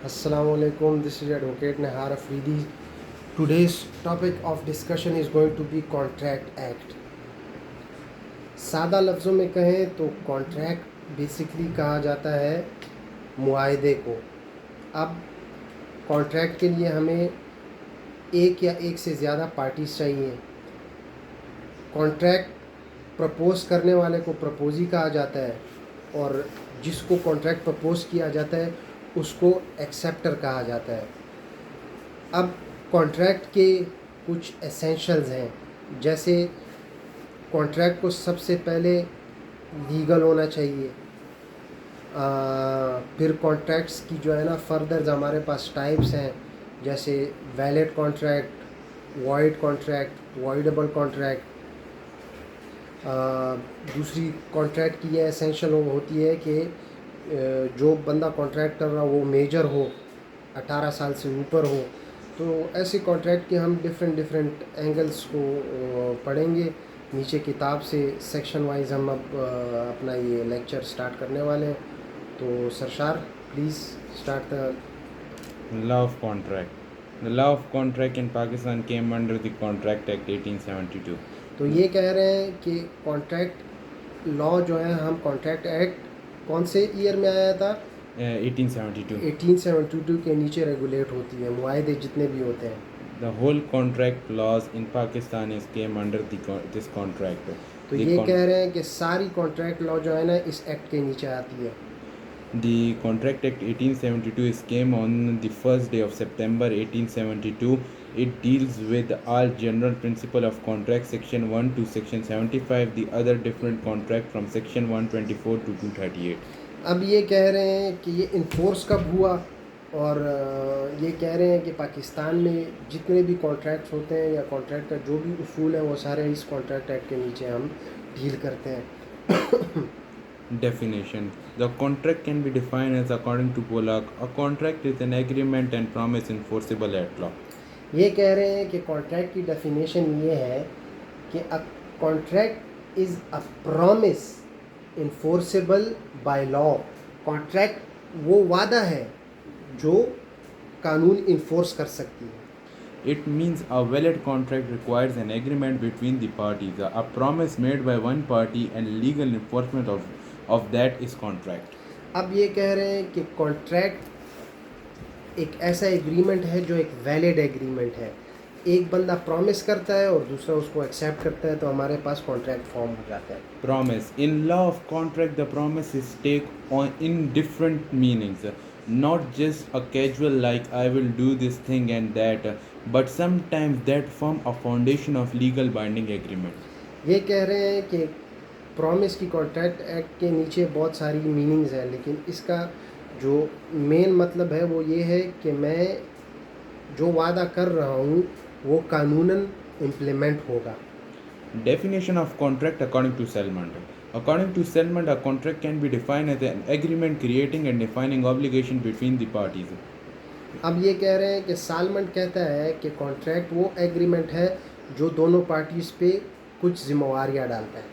Assalamualaikum. This is Advocate Nahar Afridi. Today's topic of discussion is going to be Contract Act. सादा लफ्ज़ों में कहें तो contract basically कहा जाता है मुआहदे को। अब कॉन्ट्रैक्ट के लिए हमें एक या एक से ज़्यादा पार्टीज़ चाहिए। कॉन्ट्रैक्ट प्रपोज़ करने वाले को प्रपोज़ी कहा जाता है और जिसको कॉन्ट्रैक्ट प्रपोज़ किया जाता है उसको एक्सेप्टर कहा जाता है। अब कॉन्ट्रैक्ट के कुछ एसेंशियल्स हैं, जैसे कॉन्ट्रैक्ट को सबसे पहले लीगल होना चाहिए। फिर कॉन्ट्रैक्ट्स की जो है ना फर्दर हमारे पास टाइप्स हैं, जैसे valid contract, void contract, voidable contract. दूसरी कॉन्ट्रैक्ट की ये एसेंशियल होती है कि जो बंदा कॉन्ट्रैक्ट कर रहा वो मेजर हो, 18 साल से ऊपर हो। तो ऐसे कॉन्ट्रैक्ट के हम डिफरेंट एंगल्स को पढ़ेंगे नीचे किताब से। सेक्शन वाइज हम अब अपना ये लेक्चर स्टार्ट करने वाले हैं। तो Sarshar please start the Law of Contract. The law of contract in Pakistan came under the Contract Act 1872. तो ये कह रहे हैं कि कॉन्ट्रैक्ट लॉ जो है, हम कॉन्ट्रैक्ट एक्ट कौन से ईयर में आया था? 1872. 1872 के नीचे रेगुलेट होती है मुआहदे जितने भी होते हैं। The whole contract laws in Pakistan came under this contract. तो The ये con- कह रहे हैं कि सारी कॉन्ट्रैक्ट लॉ जो है ना इस एक्ट के नीचे आती है। The Contract Act 1872 came on the first day of September 1872. It deals with all general principle of contract, section 1 to section 75, the other different contract from section 124 to 238. अब ये कह रहे हैं कि ये इन्फोर्स कब हुआ, और ये कह रहे हैं कि पाकिस्तान में जितने भी कॉन्ट्रैक्ट्स होते हैं या कॉन्ट्रैक्ट का जो भी उसूल है वो सारे इस कॉन्ट्रैक्ट एक्ट के नीचे हम डील करते हैं। Definition. The contract can be defined as according to Pollock. A contract is an agreement and promise enforceable at law. ये कह रहे हैं कि कॉन्ट्रैक्ट की डेफिनेशन ये है कि a contract is a promise enforceable by law. Contract वो वादा है जो कानून इन्फोर्स कर सकती है। It means a valid contract requires an agreement between the parties, a promise made by one party, and legal enforcement of that is contract. अब ये कह रहे हैं कि कॉन्ट्रैक्ट एक ऐसा एग्रीमेंट है जो एक वैलिड एग्रीमेंट है। एक बंदा प्रॉमिस करता है और दूसरा उसको एक्सेप्ट करता है, तो हमारे पास कॉन्ट्रैक्ट फॉर्म हो जाता है। Promise. In law of contract, the promise is take on in different meanings, not just a casual like I will do this thing and that, but sometimes that form a foundation of legal binding agreement. ये कह रहे हैं कि promise की contract act के नीचे बहुत सारी मीनिंग्स हैं, लेकिन इसका जो मेन मतलब है वो ये है कि मैं जो वादा कर रहा हूँ वो कानूनन इम्प्लीमेंट होगा। Definition of contract according to Selmond. According to Selmond, a contract can be defined as an agreement creating and defining obligation between the parties. अब ये कह रहे हैं कि सालमंड कहता है कि कॉन्ट्रैक्ट वो एग्रीमेंट है जो दोनों पार्टीज़ पे कुछ जिम्मेवारियाँ डालता है।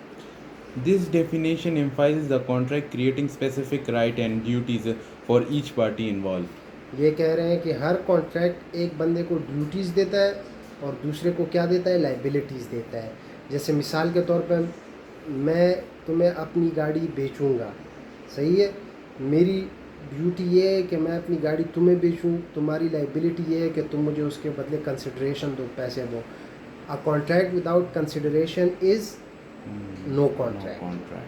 This definition emphasizes the contract creating specific right and duties for each party involved. ये कह रहे हैं कि हर कॉन्ट्रैक्ट एक बंदे को ड्यूटीज़ देता है और दूसरे को क्या देता है, लाइबिलिटीज़ देता है। जैसे मिसाल के तौर पर मैं तुम्हें अपनी गाड़ी बेचूंगा, सही है, मेरी ड्यूटी ये है कि मैं अपनी गाड़ी तुम्हें बेचूं, तुम्हारी लाइबिलिटी ये है कि तुम मुझे उसके बदले कंसिडरेशन दो, पैसे दो। A contract without consideration is no contract.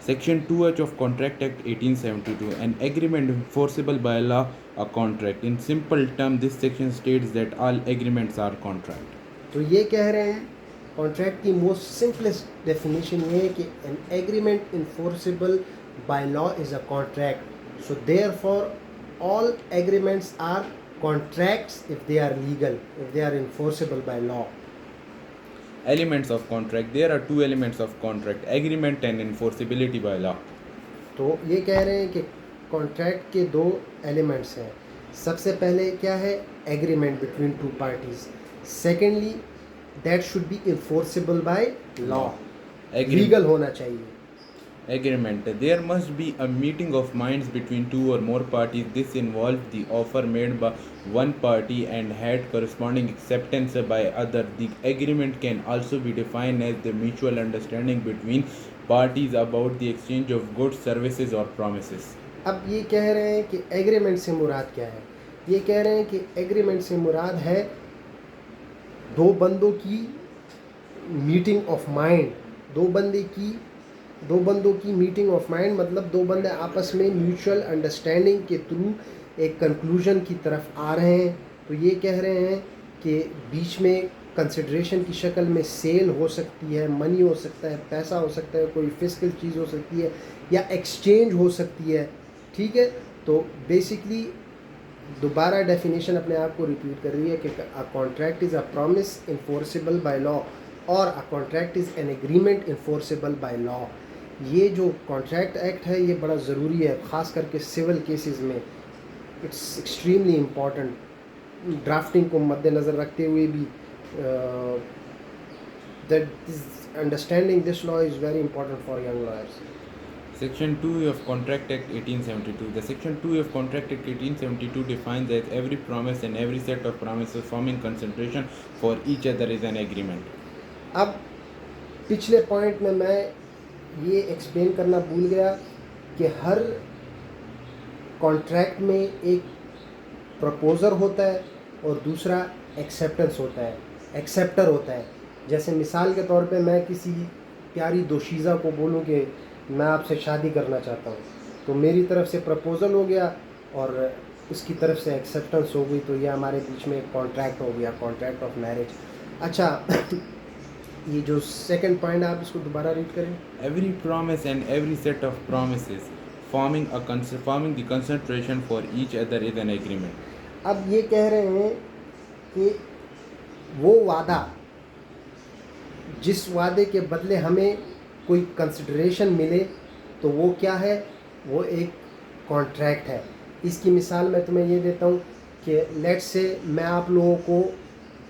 Section 2H of Contract Act 1872, an agreement enforceable by law, a contract. In simple terms, this section states that all agreements are contract. तो ये कह रहे हैं contract की most simplest definition ये है कि N agreement enforceable by law is a contract. So therefore all agreements are contracts if they are legal, if they are enforceable by law. Elements of contract. There are two elements of contract: agreement and enforceability by law. तो ये कह रहे हैं कि contract के दो elements हैं। सबसे पहले क्या है, agreement between two parties. Secondly that should be enforceable by law, legal होना चाहिए। Agreement. There must be a meeting of minds between two or more parties. This involves the offer made by one party and had corresponding acceptance by other. The agreement can also be defined as the mutual understanding between parties about the exchange of goods, services or promises. अब ये कह रहे हैं कि agreement से मुराद क्या है। ये कह रहे हैं कि एग्रीमेंट से मुराद है दो बंदों की मीटिंग ऑफ माइंड। दो बंदों की मीटिंग ऑफ माइंड मतलब दो बंदे आपस में म्यूचुअल अंडरस्टैंडिंग के थ्रू एक कंक्लूजन की तरफ आ रहे हैं। तो ये कह रहे हैं कि बीच में कंसिडरेशन की शक्ल में सेल हो सकती है, मनी हो सकता है, पैसा हो सकता है, कोई फिजिकल चीज़ हो सकती है या एक्सचेंज हो सकती है। ठीक है, तो बेसिकली दोबारा डेफिनेशन अपने आप को रिपीट कर रही है कि a contract is a promise enforceable by law और a contract is an agreement enforceable by law. ये जो कॉन्ट्रैक्ट एक्ट है ये बड़ा ज़रूरी है, ख़ास करके सिविल केसेस में इट्स एक्सट्रीमली इम्पॉर्टेंट। ड्राफ्टिंग को मद्देनज़र रखते हुए भी that understanding this law is very important for young lawyers. Section 2 of Contract Act 1872. The Section 2 of Contract Act 1872 defines that every promise and every set of promises forming consideration for each other is an agreement. अब पिछले point में मैं ये explain करना भूल गया कि हर contract में एक प्रपोज़र होता है और दूसरा एक्सेप्टेंस होता है, एक्सेप्टर होता है। जैसे मिसाल के तौर पे मैं किसी प्यारी दोशीज़ा को बोलूँ कि मैं आपसे शादी करना चाहता हूँ, तो मेरी तरफ से प्रपोज़ल हो गया और उसकी तरफ से एक्सेप्टेंस हो गई, तो ये हमारे बीच में एक कॉन्ट्रैक्ट हो गया, कॉन्ट्रैक्ट ऑफ मैरिज। अच्छा ये जो सेकंड पॉइंट आप इसको दोबारा रीड करें। Every promise and every set of promises forming the consideration for each other is an agreement. अब ये कह रहे हैं कि वो वादा जिस वादे के बदले हमें कोई कंसिडरेशन मिले तो वो क्या है, वो एक कॉन्ट्रैक्ट है। इसकी मिसाल मैं तुम्हें ये देता हूँ कि लेट्स से मैं आप लोगों को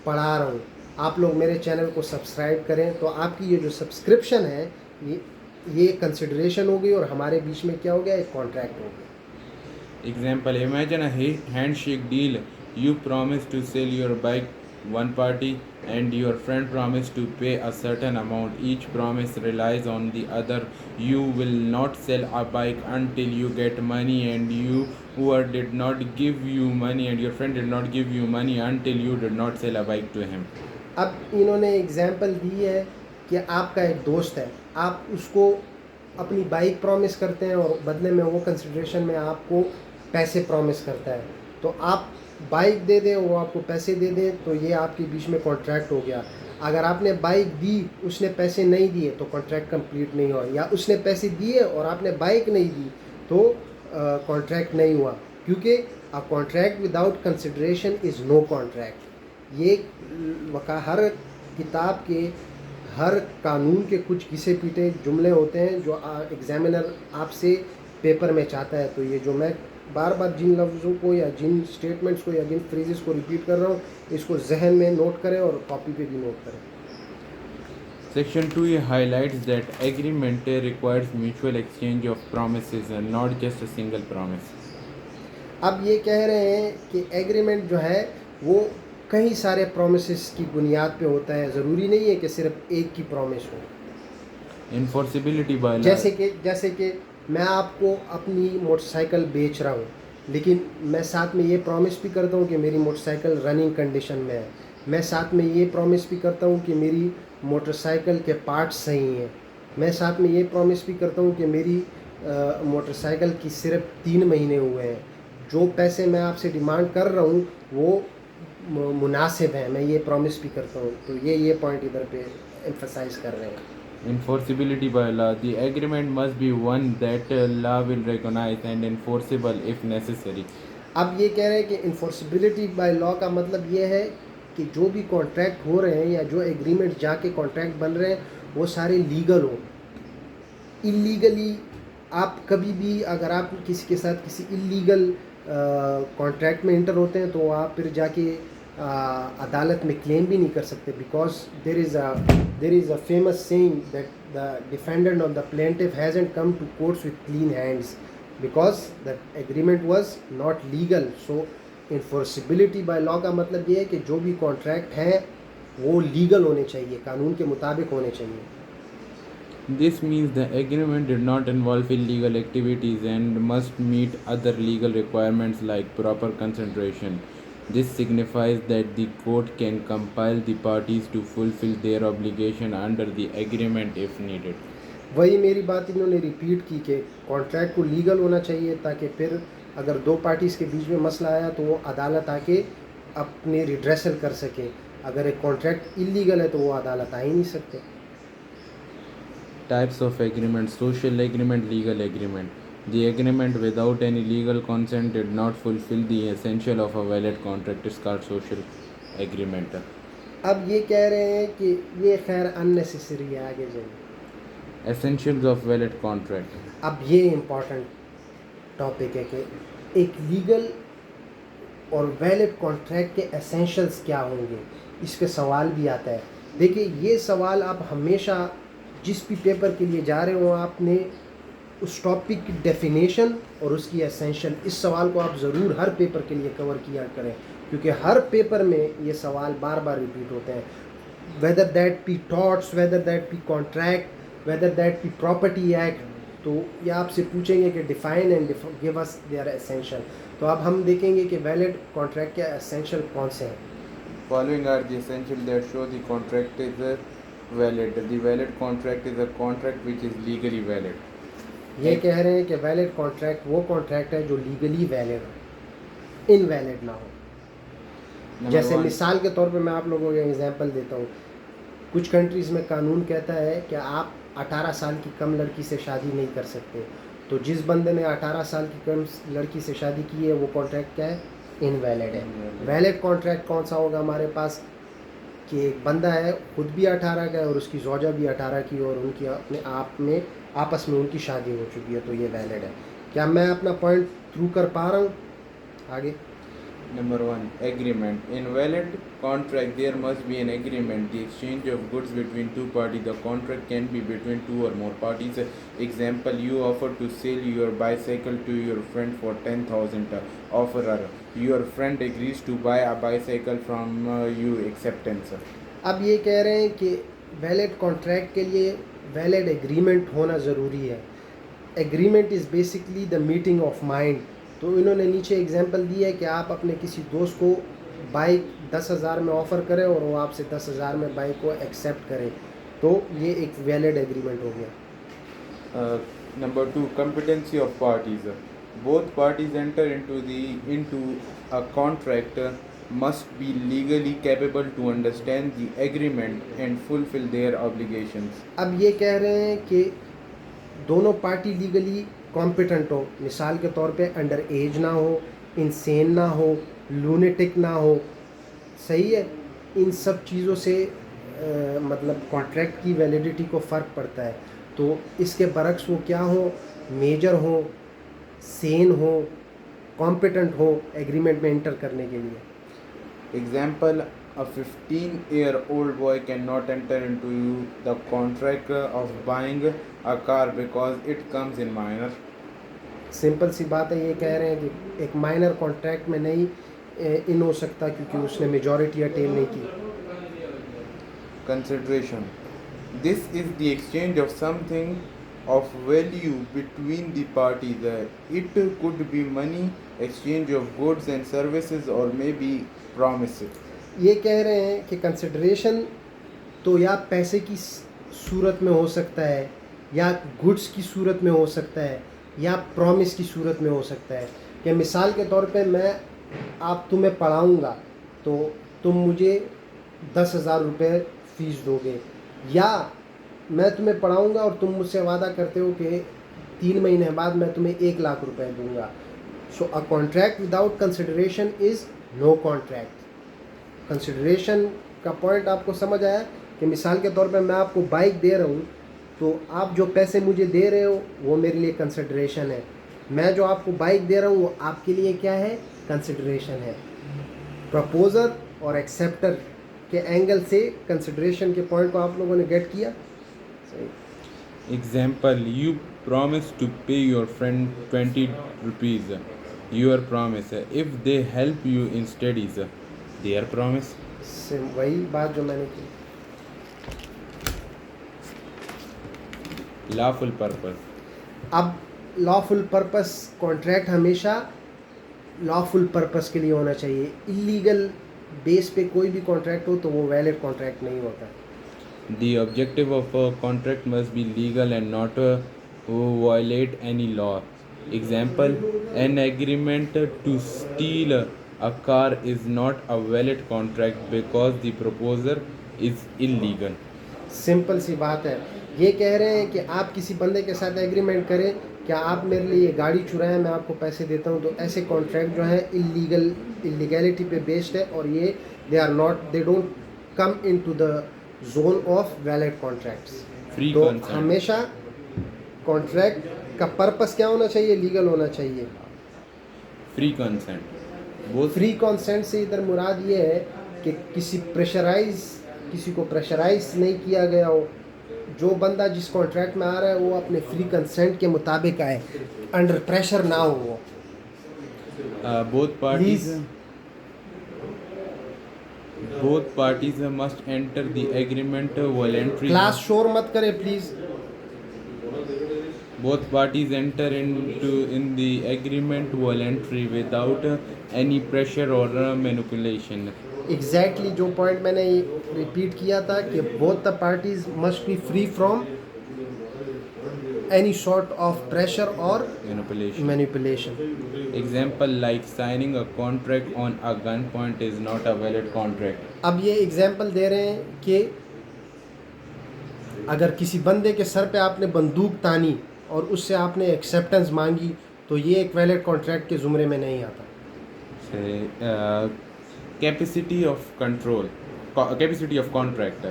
पढ़ा रहा हूँ, आप लोग मेरे चैनल को सब्सक्राइब करें, तो आपकी ये जो सब्सक्रिप्शन है ये कंसिडरेशन हो गई और हमारे बीच में क्या हो गया, एक कॉन्ट्रैक्ट हो गया। Example, imagine a handshake deal. You promise to sell your bike one party and your friend promise to pay a certain amount. Each promise relies on the other. You will not sell a bike until you get money, and you did not give you money, and your friend did not give you money until you did not sell a bike to him. अब इन्होंने example दी है कि आपका एक दोस्त है, आप उसको अपनी बाइक प्रॉमिस करते हैं और बदले में वो कंसिडरेशन में आपको पैसे प्रॉमिस करता है, तो आप बाइक दे दें, वो आपको पैसे दे दें, तो ये आपके बीच में कॉन्ट्रैक्ट हो गया। अगर आपने बाइक दी, उसने पैसे नहीं दिए तो कॉन्ट्रैक्ट कंप्लीट नहीं हुआ, या उसने पैसे दिए और आपने बाइक नहीं दी तो कॉन्ट्रैक्ट नहीं हुआ, क्योंकि a contract without consideration is no contract. ये हर किताब के, हर कानून के कुछ घिसे पीटे जुमले होते हैं जो एग्जामिनर आपसे पेपर में चाहता है। तो ये जो मैं बार बार जिन लफ्ज़ों को या जिन स्टेटमेंट्स को या जिन फ्रेजेस को रिपीट कर रहा हूँ, इसको जहन में नोट करें और कॉपी पे भी नोट करें। Section 2 highlights that agreement requires mutual exchange of promises and not just a single promise. अब ये कह रहे हैं कि एग्रीमेंट जो है वो कई सारे प्रोमिसेस की बुनियाद पे होता है, ज़रूरी नहीं है कि सिर्फ एक की प्रॉमिस हो। Enforceability by law. जैसे कि मैं आपको अपनी मोटरसाइकिल बेच रहा हूँ, लेकिन मैं साथ में ये प्रॉमिस भी करता हूँ कि मेरी मोटरसाइकिल रनिंग कंडीशन में है। मैं साथ में ये प्रॉमिस भी करता हूँ कि मेरी मोटरसाइकिल के पार्ट्स सही हैं। मैं साथ में ये प्रॉमिस भी करता हूँ कि मेरी मोटरसाइकिल की सिर्फ 3 महीने हुए हैं। जो पैसे मैं आपसे डिमांड कर रहा हूँ वो मुनासिब हैं, मैं ये प्रॉमिस भी करता हूँ। तो ये पॉइंट इधर पे एम्फसाइज कर रहे हैं। Enforceability by law. The agreement must be one that law will recognize and enforceable if necessary. अब ये कह रहे हैं कि इन्फोर्सिबिलिटी बाय लॉ का मतलब ये है कि जो भी कॉन्ट्रैक्ट हो रहे हैं या जो एग्रीमेंट जाके कॉन्ट्रैक्ट बन रहे हैं वो सारे लीगल हो। इलीगली आप कभी भी अगर आप किसी के साथ किसी इलीगल कॉन्ट्रैक्ट में इंटर होते हैं तो आप फिर जाके अदालत में क्लेम भी नहीं कर सकते, because there is a famous saying that the defendant or the plaintiff hasn't come to courts with clean hands because the agreement was not legal. So enforceability by law का मतलब ये है कि जो भी कॉन्ट्रैक्ट हैं वो लीगल होने चाहिए, कानून के मुताबिक होने चाहिए. This means the agreement did not involve illegal activities and must meet other legal requirements like proper concentration. This signifies that the court can compel the parties to fulfill their obligation under the agreement if needed. वही मेरी बात इन्होंने repeat की कि contract को legal होना चाहिए ताकि फिर अगर दो पार्टीज़ के बीच में मसला आया तो वो अदालत आके अपने रिड्रेसल कर सके. अगर एक कॉन्ट्रैक्ट इलीगल है तो वो अदालत आ ही नहीं सकते. Types of agreement: social agreement, legal agreement. The agreement without any legal consent did not fulfill the essential of a valid contract is called social agreement. अब ये कह रहे हैं कि ये खैर अननेसेसरी है, आगे जाइए. Essentials of valid contract. अब ये इम्पॉर्टेंट टॉपिक है कि एक लीगल और वैलिड कॉन्ट्रैक्ट के एसेंशियल्स क्या होंगे. इस पे सवाल भी आता है. देखिए ये सवाल आप हमेशा जिस भी पेपर के लिए जा रहे हो आपने उस टॉपिक की डेफिनेशन और उसकी एसेंशियल, इस सवाल को आप ज़रूर हर पेपर के लिए कवर किया करें क्योंकि हर पेपर में ये सवाल बार बार रिपीट होते हैं. Whether that be torts, whether that be contract, whether that be property act, तो ये आपसे पूछेंगे कि define and give us their essential. तो अब हम देखेंगे कि वैलिड कॉन्ट्रैक्ट के एसेंशियल कौन से हैं. Following are the essentials that show the contract is valid. The valid contract is a contract which is legally valid. ये कह रहे हैं कि वैलिड कॉन्ट्रैक्ट वो कॉन्ट्रैक्ट है जो लीगली वैलिड हो, इनवैलिड ना हो. जैसे मिसाल के तौर पे मैं आप लोगों को एग्जांपल देता हूँ. कुछ कंट्रीज़ में कानून कहता है कि आप 18 साल की कम लड़की से शादी नहीं कर सकते. तो जिस बंदे ने 18 साल की कम लड़की से शादी की है वो कॉन्ट्रैक्ट क्या है, इनवैलिड है. वैलिड कॉन्ट्रैक्ट कौन सा होगा हमारे पास कि एक बंदा है खुद भी 18 का है और उसकी ज़ौजा भी 18 की और उनकी अपने आप में आपस में उनकी शादी हो चुकी है, तो ये वैलिड है. क्या मैं अपना पॉइंट थ्रू कर पा रहा हूँ? आगे. Number 1. Agreement. In valid contract, there must be an agreement, the exchange of goods between two parties. The contract can be between two or more parties. Example: you offer to sell your bicycle to your friend for 10,000. Offerer: your friend agrees to buy a bicycle from you. Acceptance. अब ये कह रहे हैं कि valid contract के लिए valid agreement होना ज़रूरी है. Agreement is basically the meeting of mind. तो इन्होंने नीचे एग्जांपल दिया है कि आप अपने किसी दोस्त को बाइक 10,000 में ऑफ़र करें और वो आपसे 10,000 में बाइक को एक्सेप्ट करें, तो ये एक वैलिड एग्रीमेंट हो गया. Number 2. Competency of parties. Both parties enter into a contract must be legally capable to understand the agreement and fulfill their obligations. अब ये कह रहे हैं कि दोनों पार्टी लीगली कॉम्पिटेंट हो. मिसाल के तौर पे अंडर एज ना हो, इंसेन ना हो, लूनेटिक ना हो. सही है. इन सब चीज़ों से मतलब कॉन्ट्रैक्ट की वैलिडिटी को फ़र्क पड़ता है. तो इसके बरक्स वो क्या हो, मेजर हो, सेन हो, कॉम्पिटेंट हो एग्रीमेंट में इंटर करने के लिए. Example: a 15-year-old boy cannot enter into the contract of buying a car because it comes in minor. Simple सी बात है. ये कह रहे हैं कि एक माइनर कॉन्ट्रैक्ट में नहीं इन हो सकता क्योंकि उसने मेजॉरिटी अटेन नहीं की. Consideration. This is the exchange of something of value between the parties. It could be money, exchange of goods and services, or maybe promises. ये कह रहे हैं कि कंसिडरेशन तो या पैसे की सूरत में हो सकता है, या गुड्स की सूरत में हो सकता है, या प्रॉमिस की सूरत में हो सकता है. कि मिसाल के तौर पे तुम्हें पढ़ाऊँगा तो तुम मुझे 10,000 रुपये फ़ीस दोगे, या मैं तुम्हें पढ़ाऊँगा और तुम मुझसे वादा करते हो कि 3 महीने बाद मैं तुम्हें 1 लाख रुपए दूँगा. So a contract without consideration is no contract. Consideration का पॉइंट आपको समझ आया कि मिसाल के तौर पे मैं आपको बाइक दे रहा हूँ तो आप जो पैसे मुझे दे रहे हो वो मेरे लिए कंसिडरेशन है. मैं जो आपको बाइक दे रहा हूँ वो आपके लिए क्या है, कंसिडरेशन है. प्रपोजर और एक्सेप्टर के एंगल से कंसिडरेशन के पॉइंट को आप लोगों ने गेट किया. सही. Example, you promise to pay your friend 20 rupees. Your promise. If they help you in studies, their promise. Same वही बात जो मैंने की. Lawful purpose. अब लॉफुल पर्पस कॉन्ट्रैक्ट हमेशा लॉफुल पर्पस के लिए होना चाहिए. इलीगल बेस पे कोई भी कॉन्ट्रैक्ट हो तो वो वैलिड कॉन्ट्रैक्ट नहीं होता. The objective of a contract must be legal and not violate any law. Example, an agreement to steal a car is not a valid contract because the proposer is illegal. Simple सी बात है. ये कह रहे हैं कि आप किसी बंदे के साथ एग्रीमेंट करें क्या आप मेरे लिए ये गाड़ी चुराएं मैं आपको पैसे देता हूँ, तो ऐसे कॉन्ट्रैक्ट जो है इलीगैलिटी पे बेस्ड है और ये they don't come into the zone of valid contracts. Free तो consent. हमेशा कॉन्ट्रैक्ट का पर्पस क्या होना चाहिए? लीगल होना चाहिए. Free consent. Both free consent से इधर मुराद ये है कि किसी को प्रेशराइज नहीं किया गया हो. जो बंदा जिस कॉन्ट्रैक्ट में आ रहा है वो अपने फ्री कंसेंट के मुताबिक आए, अंडर प्रेशर ना हो वो. both parties. Both parties must enter the agreement voluntarily. Class शोर मत करे please. Both parties enter in the agreement voluntarily without any pressure or manipulation. Exactly जो पॉइंट मैंने रिपीट किया था कि both the parties must be free from any sort of pressure और Manipulation. Manipulation. Example, like signing a contract on a gunpoint is not a valid contract. अब ये example दे रहे हैं कि अगर किसी बंदे के सर पे आपने बंदूक तानी और उससे आपने एक्सेप्टेंस मांगी तो ये एक वैलिड कॉन्ट्रैक्ट के ज़ुमरे में नहीं आता. Say, capacity of control, capacity of contract.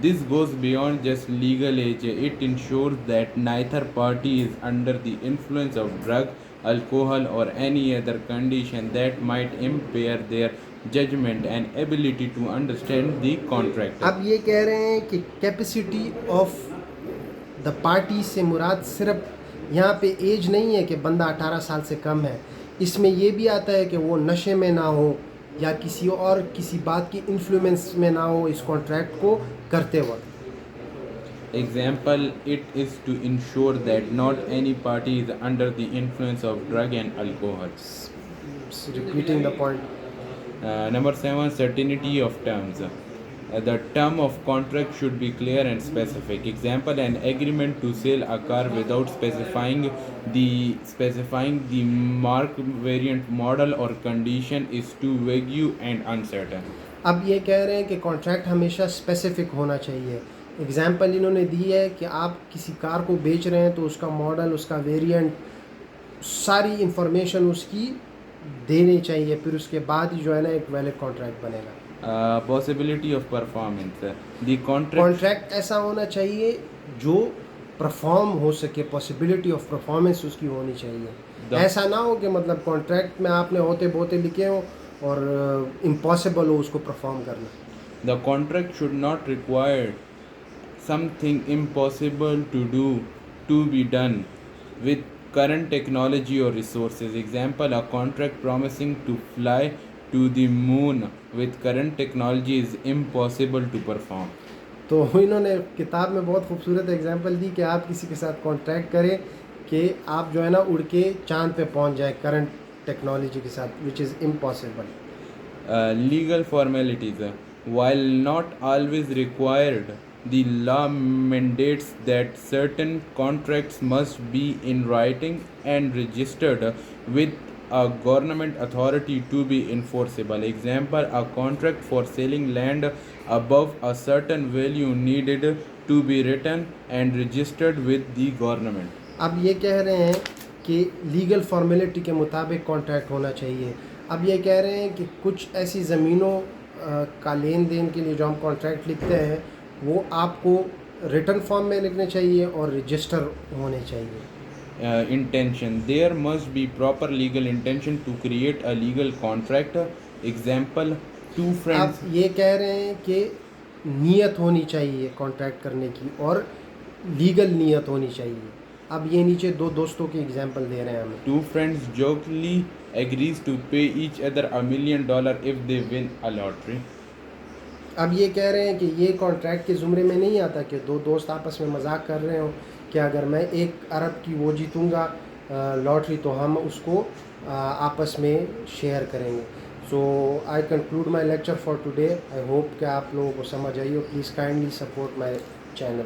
This goes beyond just legal age. It ensures that neither party is under the influence of drug, alcohol, or any other condition that might impair their judgment and ability to understand the contract. अब ये कह रहे हैं कि capacity of the party से मुराद सिर्फ यहाँ पे एज नहीं है कि बंदा 18 साल से कम है. इसमें ये भी आता है कि वो नशे में ना हो या किसी बात की इन्फ्लुएंस में ना हो इस कॉन्ट्रैक्ट को करते वक्त. Example, it is to ensure that not any party is under the influence of drug and alcohol. Repeating the point. Number 7, certainty of terms. The term of contract should be clear and specific. Example, an agreement to sell a car without specifying the mark, variant, model or condition is too vague and uncertain. अब ये कह रहे हैं कि contract हमेशा specific होना चाहिए. Example इन्होंने दी है कि आप किसी कार को बेच रहे हैं तो उसका मॉडल, उसका वेरिएंट, सारी इंफॉर्मेशन उसकी देनी चाहिए, फिर उसके बाद ही जो है ना एक वैलिड कॉन्ट्रैक्ट बनेगा. Possibility of performance. The contract contract ऐसा होना चाहिए जो परफॉर्म हो सके, पॉसिबिलिटी ऑफ परफॉर्मेंस उसकी होनी चाहिए. ऐसा ना हो कि मतलब कॉन्ट्रैक्ट में आपने होते बोते लिखे हो और इम्पॉसिबल हो उसको परफॉर्म करना. The contract should not require something impossible to be done with current technology or resources. Example, a contract promising to fly to the moon with current technology is impossible to perform. तो इन्होंने किताब में बहुत खूबसूरत example दी कि आप किसी के साथ कॉन्ट्रैक्ट करें कि आप जो है ना उड़ के चांद पे पहुंच जाए करंट टेक्नोलॉजी के साथ, which is impossible. Legal formalities. While not always required, the law mandates that certain contracts must be in writing and registered with a government authority to be enforceable. Example, a contract for selling land above a certain value needed to be written and registered with the government. अब ये कह रहे हैं कि legal formality के मुताबिक contract होना चाहिए. अब ये कह रहे हैं कि कुछ ऐसी ज़मीनों का लेन देन के लिए जो हम कॉन्ट्रैक्ट लिखते हैं वो आपको रिटन फॉर्म में लिखने चाहिए और रजिस्टर होने चाहिए. Intention. There must be proper legal intention to create a legal contract. Example, two friends. अब ये कह रहे हैं कि नीयत होनी चाहिए कॉन्ट्रैक्ट करने की और लीगल नीयत होनी चाहिए। अब ये नीचे दो दोस्तों की एग्जांपल दे रहे हैं हमें। Two friends jokingly agrees to pay each other $1 million if they win a lottery. अब ये कह रहे हैं कि ये कॉन्ट्रैक्ट के ज़ुमरे में नहीं आता कि दो दोस्त आपस में मजाक कर रहे हो कि अगर मैं 1 अरब की वो जीतूँगा लॉटरी तो हम उसको आपस में शेयर करेंगे। So I conclude my lecture for today. I hope कि आप लोगों को समझ आई हो। Please kindly support my channel.